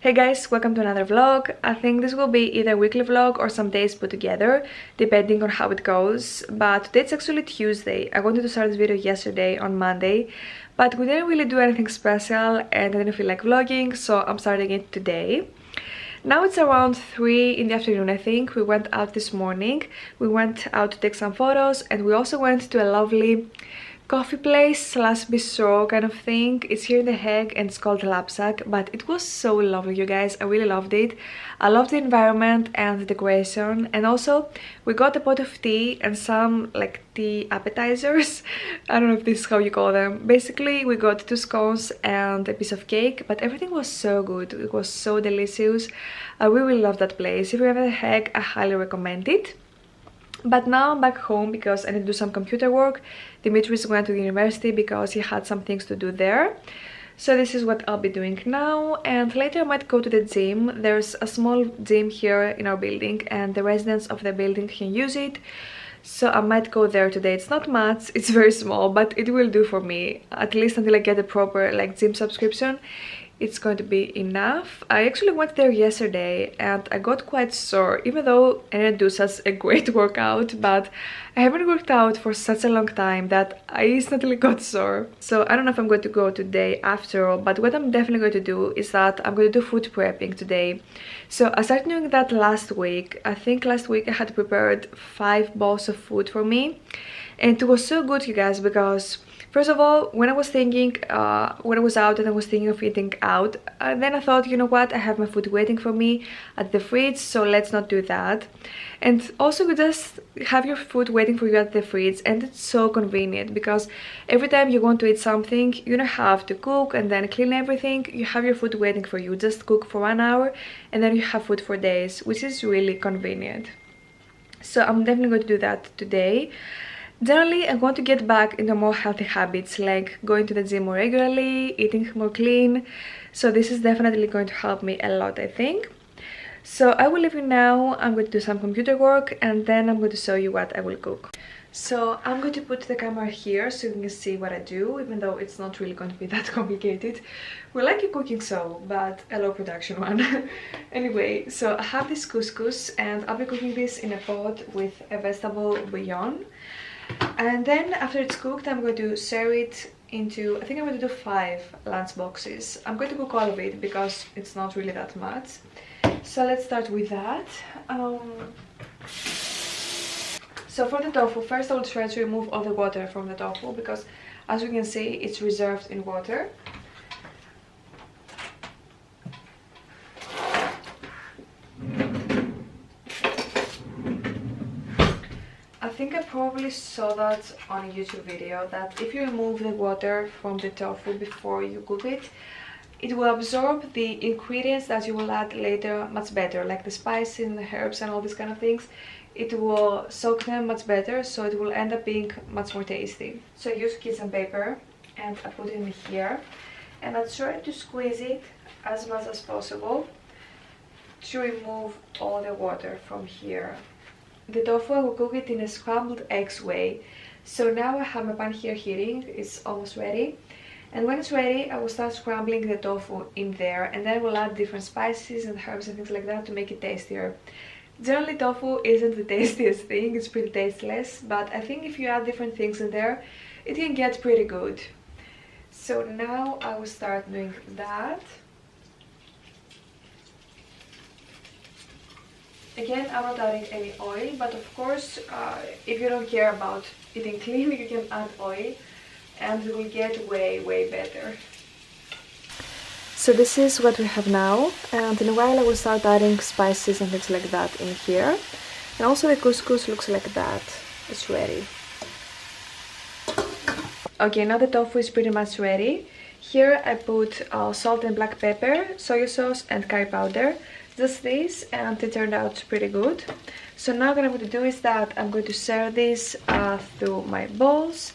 Hey guys, welcome to another vlog. I think this will be either a weekly vlog or some days put together, depending on how it goes. But today it's actually Tuesday. I wanted to start this video yesterday on Monday, but we didn't really do anything special and I didn't feel like vlogging, so I'm starting it today. Now it's around 3 in the afternoon, I think. We went out this morning. We went out to take some photos and we also went to a lovely coffee place slash bistro kind of thing. It's here in The Hague and it's called Lapzak, but it was so lovely, you guys. I really loved it. I loved the environment and the decoration, and also we got a pot of tea and some like tea appetizers. I don't know if this is how you call them. Basically we got 2 scones and a piece of cake, but everything was so good. It was so delicious. I really love that place. If you're in The Hague, I highly recommend it. But now I'm back home because I need to do some computer work. Dimitris went to the university because he had some things to do there. So this is what I'll be doing now, and later I might go to the gym. There's a small gym here in our building and the residents of the building can use it. So I might go there today. It's not much, it's very small, but it will do for me. At least until I get a proper like gym subscription, it's going to be enough. I actually went there yesterday and I got quite sore, even though I didn't do such a great workout, but I haven't worked out for such a long time that I instantly got sore. So I don't know if I'm going to go today after all, but what I'm definitely going to do is that I'm going to do food prepping today. So I started doing that last week. I think last week I had prepared 5 bowls of food for me, and it was so good, you guys, because first of all, when I was thinking, when I was out and I was thinking of eating out, then I thought, you know what, I have my food waiting for me at the fridge, so let's not do that. And also you just have your food waiting for you at the fridge, and it's so convenient because every time you want to eat something, you don't have to cook and then clean everything. You have your food waiting for you. Just cook for 1 hour and then you have food for days, which is really convenient. So I'm definitely going to do that today. Generally, I want to get back into more healthy habits, like going to the gym more regularly, eating more clean. So this is definitely going to help me a lot, I think. So I will leave you now. I'm going to do some computer work and then I'm going to show you what I will cook. So I'm going to put the camera here so you can see what I do, even though it's not really going to be that complicated. We like a cooking show, but a low production one. Anyway, so I have this couscous and I'll be cooking this in a pot with a vegetable bouillon. And then after it's cooked, I'm going to serve it into, I think I'm going to do 5 lunch boxes. I'm going to cook all of it because it's not really that much. So let's start with that. So for the tofu, first I will try to remove all the water from the tofu because as you can see, it's reserved in water. I think I probably saw that on a YouTube video, that if you remove the water from the tofu before you cook it, it will absorb the ingredients that you will add later much better, like the spices and the herbs and all these kind of things. It will soak them much better, so it will end up being much more tasty. So I use kitchen paper and I put it in here and I try to squeeze it as much as possible to remove all the water from here. The tofu, I will cook it in a scrambled eggs way. So now I have my pan here heating, it's almost ready. And when it's ready, I will start scrambling the tofu in there, and then we'll add different spices and herbs and things like that to make it tastier. Generally, tofu isn't the tastiest thing, it's pretty tasteless, but I think if you add different things in there, it can get pretty good. So now I will start doing that. Again, I'm not adding any oil, but of course, if you don't care about eating clean, you can add oil and it will get way better. So this is what we have now, and in a while I will start adding spices and things like that in here. And also the couscous looks like that. It's ready. Okay, now the tofu is pretty much ready. Here I put salt and black pepper, soy sauce and curry powder. Just this, and it turned out pretty good. So now what I'm going to do is that I'm going to serve this through my bowls,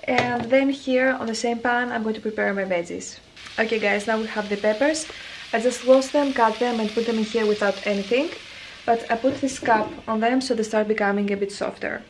and then here on the same pan I'm going to prepare my veggies. Okay guys, now we have the peppers. I just wash them, cut them and put them in here without anything, but I put this cap on them so they start becoming a bit softer.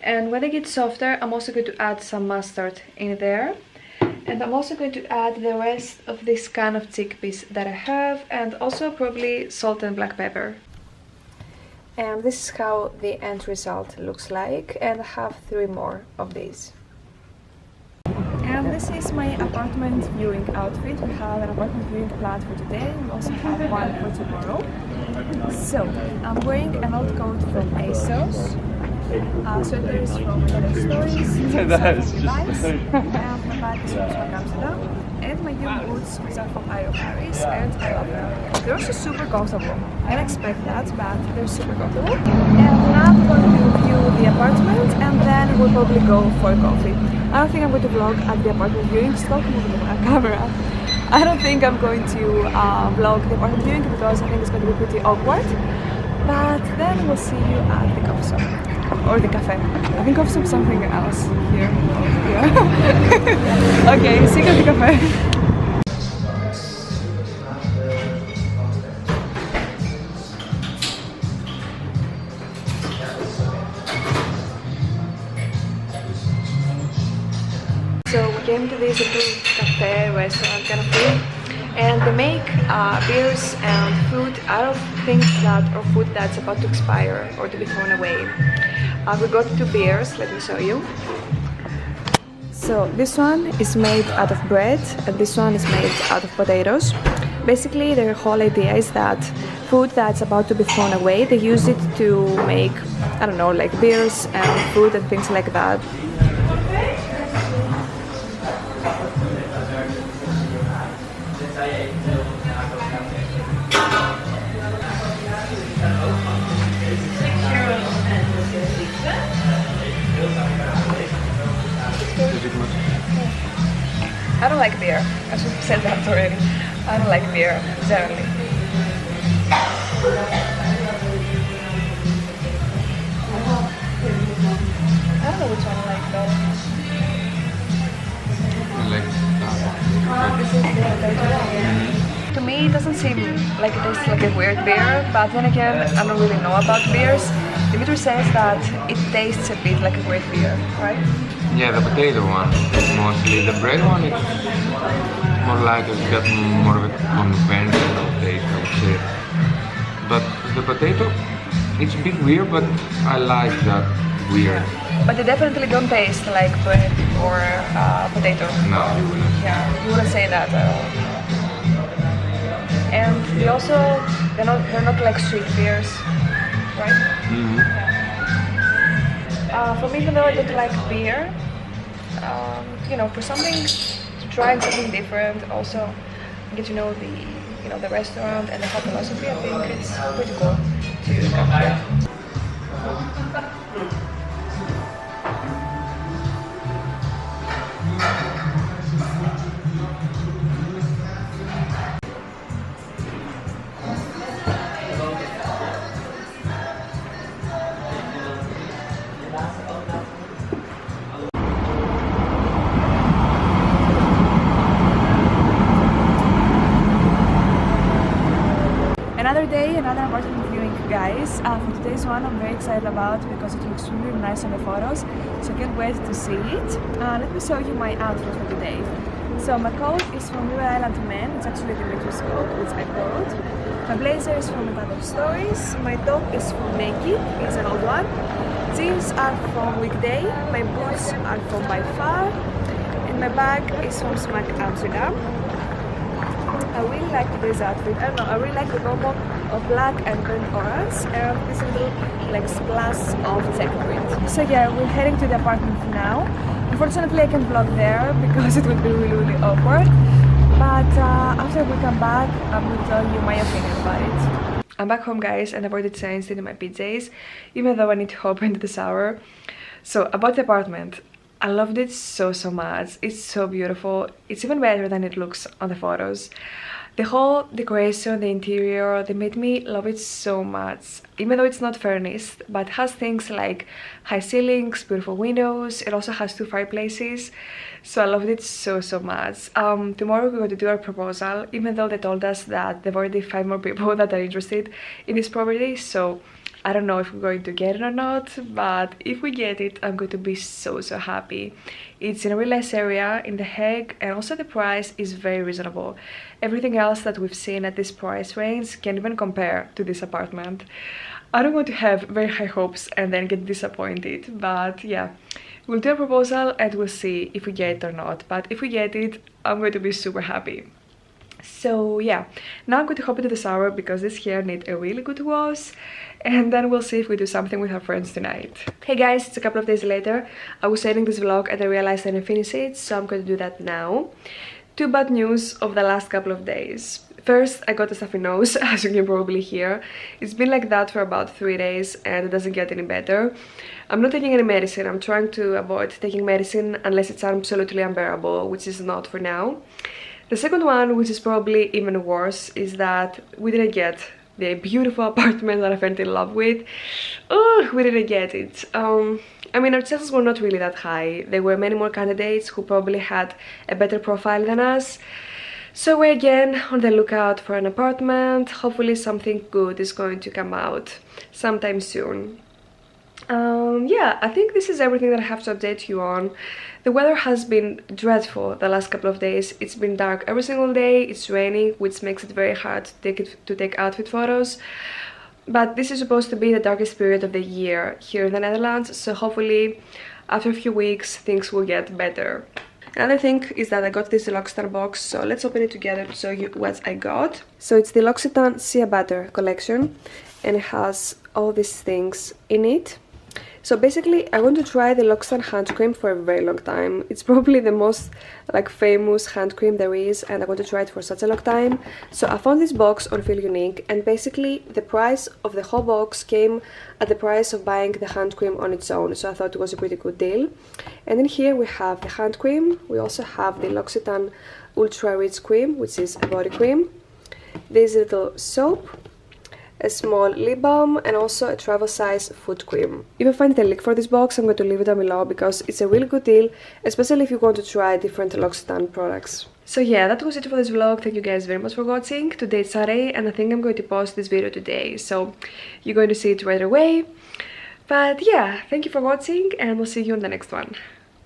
And when they get softer, I'm also going to add some mustard in there. And I'm also going to add the rest of this can of chickpeas that I have, and also probably salt and black pepper. And this is how the end result looks like, and I have 3 more of these. And this is my apartment viewing outfit. We have an apartment viewing planned for today. We also have one for tomorrow. So I'm wearing an old coat from Asos. Sweaters from Levis stories. That is just and my bag is from Smaak Amsterdam. And my new boots, which are from Paris, and I love them. They're also super comfortable. I didn't expect that, but they're super comfortable. And now I'm going to view the apartment, and then we'll probably go for coffee. I don't think I'm going to vlog at the apartment viewing. Stop moving my camera. I don't think I'm going to vlog the apartment viewing because I think it's going to be pretty awkward. But then we'll see you at the coffee shop. Or the cafe. I think of something else here. Yeah. Okay, see you at the cafe. So we came to this little cafe, restaurant kind of thing, and they make beers and food out of things that or food that's about to expire or to be thrown away. We got 2 beers, let me show you. So this one is made out of bread and this one is made out of potatoes. Basically the whole idea is that food that's about to be thrown away, they use it to make, I don't know, like beers and food and things like that. I don't like beer. I should have said that already. I don't like beer, generally. I don't know which one I like though. I like that. To me, it doesn't seem like it tastes like a weird beer, but then again, I don't really know about beers. Dimitri says that it tastes a bit like a weird beer, right? Yeah, the potato one mostly. The bread one is more like it's got more of a conventional taste, I would say. But the potato, it's a bit weird, but I like that weird. But they definitely don't taste like bread or potato. No, you wouldn't. Yeah, you wouldn't say that at all. And they also, they're not like sweet beers, right? Mm-hmm. Yeah. For me, even though I don't like beer, you know, for something, trying something different, also get to know the restaurant and the whole philosophy, I think it's pretty cool to come here. Another day, another apartment viewing, guys. For today's one, I'm very excited about because it looks really nice on the photos, so I can't wait to see it. Let me show you my outfit for today. So my coat is from River Island Men. It's actually Dimitri's coat, which I bought. My blazer is from Other Stories. My top is from Nike. It's an old one. Jeans are from Weekday. My boots are from By Far. And my bag is from Smaak Amsterdam. I really like today's outfit. I don't know, I really like the combo of black and burnt orange and this little like splash of check print. So yeah, we're heading to the apartment now. Unfortunately I can't vlog there because it would be really awkward. But after we come back, I'm going to tell you my opinion about it. I'm back home, guys, and I've already changed into my PJs, even though I need to hop into the shower. So about the apartment. I loved it so much. It's so beautiful. It's even better than it looks on the photos. The whole decoration, the interior, they made me love it so much. Even though it's not furnished, but has things like high ceilings, beautiful windows. It also has 2 fireplaces. So I loved it so much. Tomorrow we're going to do our proposal, even though they told us that there are already 5 more people that are interested in this property. So I don't know if we're going to get it or not, but if we get it, I'm going to be so happy. It's in a really nice area in The Hague, and also the price is very reasonable. Everything else that we've seen at this price range can't even compare to this apartment. I don't want to have very high hopes and then get disappointed, but yeah, we'll do a proposal and we'll see if we get it or not. But if we get it, I'm going to be super happy. So yeah, now I'm going to hop into the shower because this hair needs a really good wash, and then we'll see if we do something with our friends tonight. Hey guys, it's a couple of days later. I was editing this vlog and I realized I didn't finish it, so I'm going to do that now. Two bad news of the last couple of days. First, I got a stuffy nose, as you can probably hear. It's been like that for about 3 days and it doesn't get any better. I'm not taking any medicine. I'm trying to avoid taking medicine unless it's absolutely unbearable, which is not for now. The second one, which is probably even worse, is that we didn't get the beautiful apartment that I fell in love with. Oh, we didn't get it. I mean, our chances were not really that high. There were many more candidates who probably had a better profile than us. So we're again on the lookout for an apartment. Hopefully something good is going to come out sometime soon. Yeah, I think this is everything that I have to update you on. The weather has been dreadful the last couple of days. It's been dark every single day, it's raining, which makes it very hard to take outfit photos. But this is supposed to be the darkest period of the year here in the Netherlands, so hopefully after a few weeks things will get better. Another thing is that I got this L'Occitane box, so let's open it together to show you what I got. So it's the L'Occitane Shea Butter collection, and it has all these things in it. So basically, I want to try the L'Occitane hand cream for a very long time. It's probably the most famous hand cream there is, and I want to try it for such a long time. So I found this box on Feel Unique, and basically the price of the whole box came at the price of buying the hand cream on its own. So I thought it was a pretty good deal. And then here we have the hand cream. We also have the L'Occitane Ultra Rich Cream, which is a body cream. This little soap, a small lip balm, and also a travel size foot cream. If I find the link for this box, I'm going to leave it down below because it's a really good deal, especially if you want to try different L'Occitane products. So yeah, that was it for this vlog. Thank you guys very much for watching. Today is Saturday and I think I'm going to post this video today, so you're going to see it right away. But yeah, thank you for watching and we'll see you on the next one.